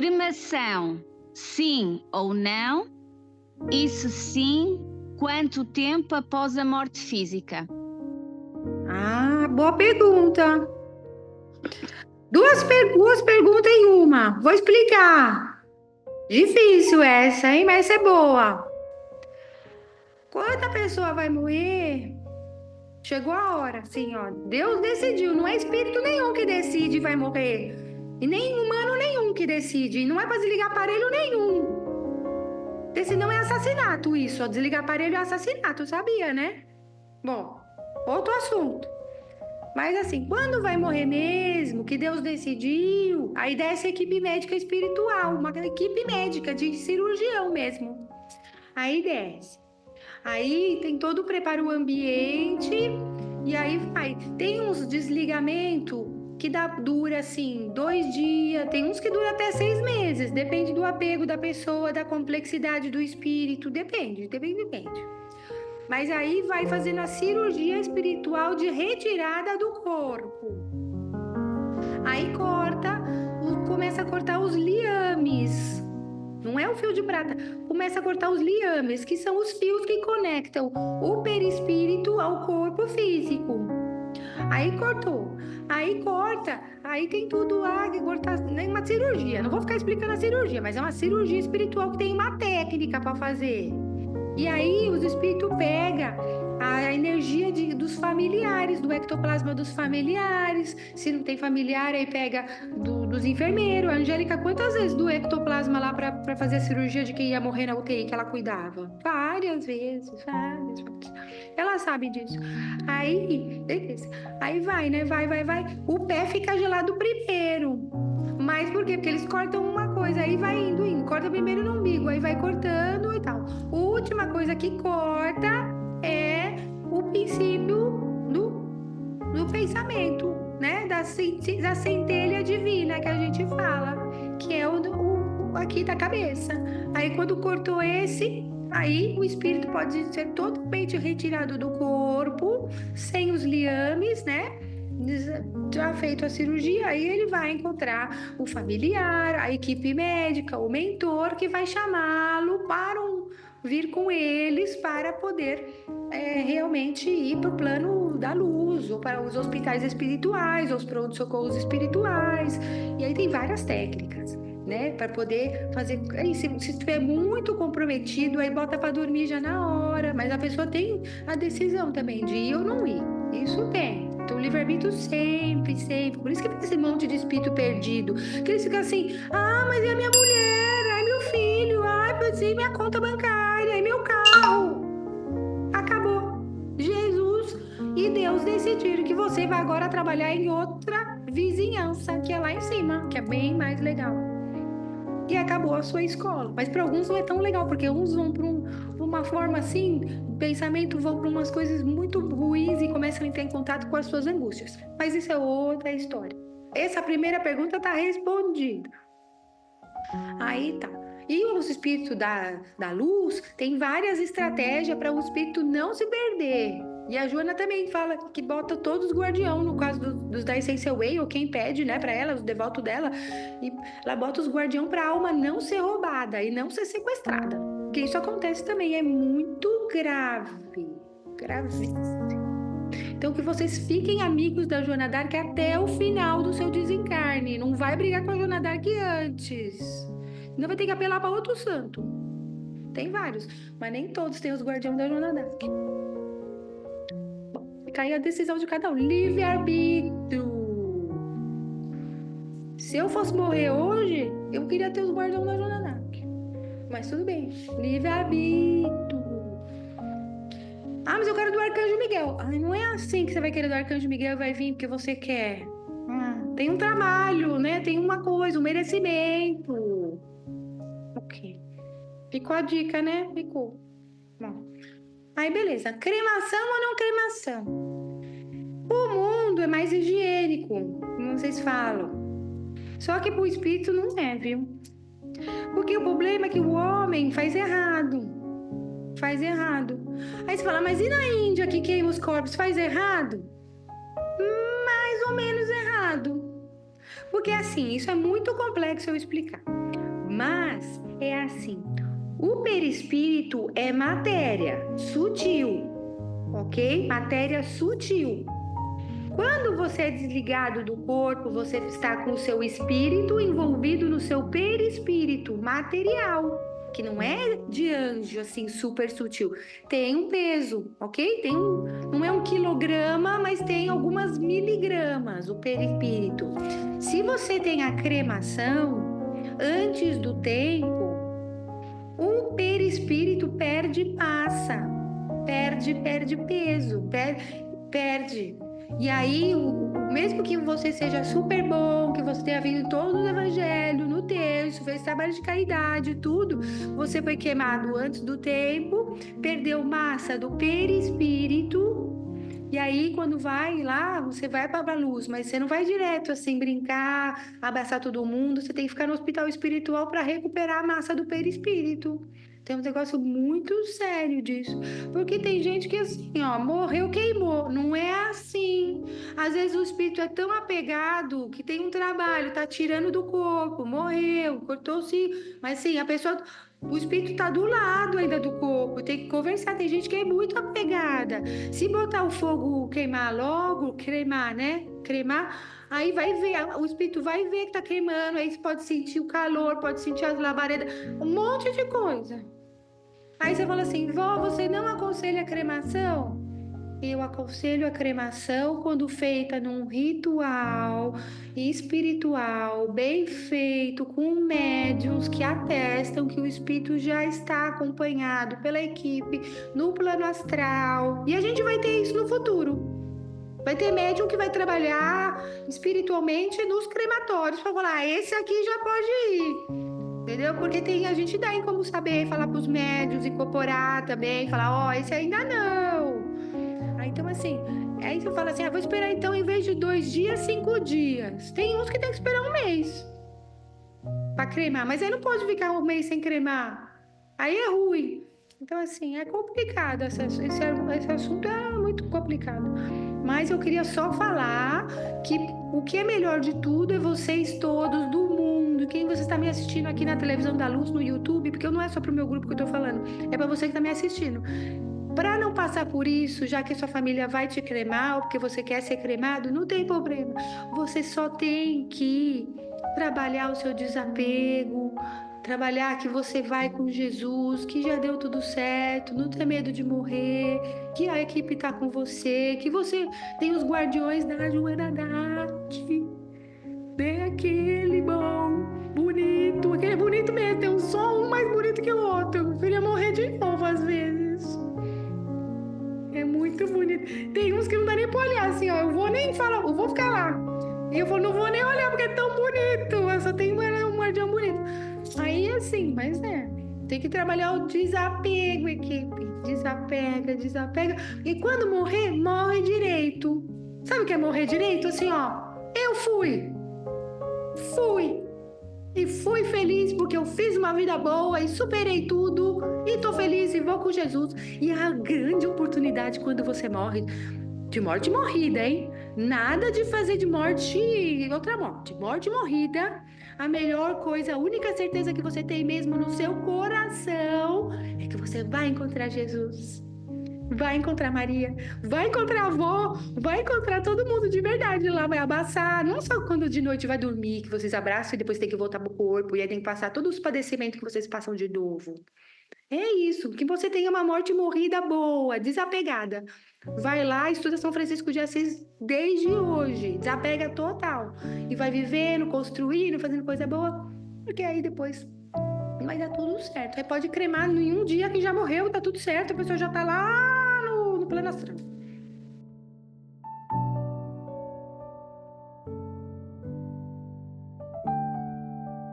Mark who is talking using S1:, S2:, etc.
S1: Cremação, sim ou não? E se sim, quanto tempo após a morte física?
S2: Boa pergunta. Duas perguntas em uma. Vou explicar. Difícil essa, hein? Mas essa é boa. Quando a pessoa vai morrer, chegou a hora, assim, ó. Deus decidiu, não é espírito nenhum que decide e vai morrer. E nem humano nenhum que decide. E não é para desligar aparelho nenhum. Porque senão é assassinato isso. Ó. Desligar aparelho é assassinato, sabia, né? Bom, outro assunto. Mas assim, quando vai morrer mesmo, que Deus decidiu, aí desce a equipe médica espiritual, uma equipe médica de cirurgião mesmo. Aí desce. Aí tem todo o preparo ambiente e aí vai. Tem uns desligamentos que dura assim 2 dias, tem uns que dura até 6 meses, depende do apego da pessoa, da complexidade do espírito, depende. Mas aí vai fazendo a cirurgia espiritual de retirada do corpo. Aí começa a cortar os liames. Não é o fio de prata, começa a cortar os liames, que são os fios que conectam o perispírito ao corpo físico. Aí cortou, aí corta, aí tem tudo lá que cortar, nem uma cirurgia. Não vou ficar explicando a cirurgia, mas é uma cirurgia espiritual que tem uma técnica para fazer. E aí os espíritos pegam a energia dos familiares, do ectoplasma dos familiares. Se não tem familiar, aí pega dos enfermeiros. A Angélica, quantas vezes do ectoplasma lá para fazer a cirurgia de quem ia morrer na UTI que ela cuidava? Várias vezes. Ela sabe disso. Aí, beleza. Aí vai, né? Vai. O pé fica gelado primeiro. Mas por quê? Porque eles cortam uma coisa, aí vai indo. Corta primeiro no umbigo, aí vai cortando e tal. A última coisa que corta é o princípio do pensamento, né? Da centelha divina que a gente fala, que é o aqui da cabeça. Aí quando cortou esse, aí o espírito pode ser totalmente retirado do corpo, sem os liames, né? Já feito a cirurgia, aí ele vai encontrar o familiar, a equipe médica, o mentor que vai chamá-lo para vir com eles para poder realmente ir para o plano da luz, ou para os hospitais espirituais, ou os pronto-socorros espirituais. E aí tem várias técnicas, né? Para poder fazer. Aí, se estiver muito comprometido, aí bota para dormir já na hora, mas a pessoa tem a decisão também de ir ou não ir. Isso tem. Então, o livre-arbítrio sempre. Por isso que tem esse monte de espírito perdido. Que eles ficam assim, mas é a minha mulher, ai meu filho, ai, pode ser minha conta bancária, ai meu carro. Acabou. Jesus e Deus decidiram que você vai agora trabalhar em outra vizinhança, que é lá em cima, que é bem mais legal. E acabou a sua escola. Mas para alguns não é tão legal, porque uns vão para uma forma assim, pensamento vão para umas coisas muito ruins e começam a entrar em contato com as suas angústias. Mas isso é outra história. Essa primeira pergunta está respondida. Aí tá. E os espíritos da luz tem várias estratégias para o espírito não se perder. E a Joana também fala que bota todos os guardião, no caso dos da Essential Way, ou quem pede, né, para ela, os devotos dela, e ela bota os guardião para a alma não ser roubada e não ser sequestrada. Porque isso acontece também, é muito grave, gravíssimo. Então que vocês fiquem amigos da Joana d'Arc até o final do seu desencarne. Não vai brigar com a Joana d'Arc antes. Não vai ter que apelar para outro santo. Tem vários, mas nem todos têm os guardiões da Joana d'Arc. Bom, fica aí a decisão de cada um. Livre-arbítrio. Se eu fosse morrer hoje, eu queria ter os guardiões da Joana d'Arc. Mas tudo bem. Livre-arbítrio. Mas eu quero do Arcanjo Miguel. Não é assim que você vai querer do Arcanjo Miguel e vai vir porque você quer. Tem um trabalho, né? Tem uma coisa, um merecimento. Ok. Ficou a dica, né? Ficou. Bom. Aí, beleza. Cremação ou não cremação? O mundo é mais higiênico, como vocês falam. Só que pro espírito não é, viu? Porque o problema é que o homem faz errado. Aí você fala, mas e na Índia que queima os corpos? Faz errado? Mais ou menos errado. Porque assim, isso é muito complexo eu explicar. Mas é assim, o perispírito é matéria sutil, ok? Matéria sutil. Quando você é desligado do corpo, você está com o seu espírito envolvido no seu perispírito material, que não é de anjo, assim, super sutil. Tem um peso, ok? Não é 1 quilograma, mas tem algumas miligramas, o perispírito. Se você tem a cremação, antes do tempo, o perispírito perde massa, perde peso, perde. E aí, mesmo que você seja super bom, que você tenha vindo todo o evangelho, no terço, fez trabalho de caridade, tudo, você foi queimado antes do tempo, perdeu massa do perispírito, e aí quando vai lá, você vai para a luz, mas você não vai direto assim brincar, abraçar todo mundo, você tem que ficar no hospital espiritual para recuperar a massa do perispírito. Tem um negócio muito sério disso. Porque tem gente que assim, ó, morreu, queimou. Não é assim. Às vezes o espírito é tão apegado que tem um trabalho, tá tirando do corpo, morreu, cortou-se. Mas sim, a pessoa, o espírito tá do lado ainda do corpo, tem que conversar. Tem gente que é muito apegada. Se botar o fogo, queimar logo, cremar, né? Cremar, aí vai ver, o espírito vai ver que tá queimando, aí você pode sentir o calor, pode sentir as labaredas, um monte de coisa. Aí você fala assim, vó, você não aconselha a cremação? Eu aconselho a cremação quando feita num ritual espiritual, bem feito, com médiuns que atestam que o espírito já está acompanhado pela equipe no plano astral. E a gente vai ter isso no futuro. Vai ter médium que vai trabalhar espiritualmente nos crematórios para falar, esse aqui já pode ir. Entendeu? Porque a gente tem como saber, falar para os médios, incorporar também, falar, ó, esse ainda não. Aí, então, assim, aí você fala assim, vou esperar então, em vez de 2 dias, 5 dias. Tem uns que tem que esperar 1 mês para cremar, mas aí não pode ficar 1 mês sem cremar. Aí é ruim. Então, assim, é complicado, esse assunto é muito complicado. Mas eu queria só falar que o que é melhor de tudo é vocês todos do mundo, quem você está me assistindo aqui na Televisão da Luz, no YouTube, porque não é só para o meu grupo que eu estou falando, é para você que está me assistindo. Para não passar por isso, já que sua família vai te cremar ou porque você quer ser cremado, não tem problema. Você só tem que trabalhar o seu desapego, trabalhar que você vai com Jesus, que já deu tudo certo, não ter medo de morrer, que a equipe está com você, que você tem os guardiões da Joana Dark, né? Aquele bom, bonito, aquele bonito mesmo, tem só um mais bonito que o outro. Eu queria morrer de novo às vezes. É muito bonito. Tem uns que não dá nem pra olhar assim, ó. Eu vou nem falar, eu vou ficar lá. E eu não vou nem olhar porque é tão bonito. Eu só tenho um guardião bonito. Aí assim, mas tem que trabalhar o desapego, equipe. Desapega. E quando morrer, morre direito. Sabe o que é morrer direito? Assim, ó. Eu fui. E fui feliz porque eu fiz uma vida boa e superei tudo. E tô feliz e vou com Jesus. E a grande oportunidade quando você morre, de morte morrida, hein? Nada de fazer de morte outra morte. Morte morrida, a melhor coisa, a única certeza que você tem mesmo no seu coração é que você vai encontrar Jesus. Vai encontrar Maria, vai encontrar a avó, vai encontrar todo mundo de verdade lá, vai abraçar, não só quando de noite vai dormir, que vocês abraçam e depois tem que voltar pro corpo, e aí tem que passar todos os padecimentos que vocês passam de novo. É isso, que você tenha uma morte morrida boa, desapegada. Vai lá, estuda São Francisco de Assis desde hoje, desapega total. E vai vivendo, construindo, fazendo coisa boa, porque aí depois vai dar tudo certo. Aí pode cremar em um dia que já morreu, tá tudo certo, a pessoa já tá lá no plano astral.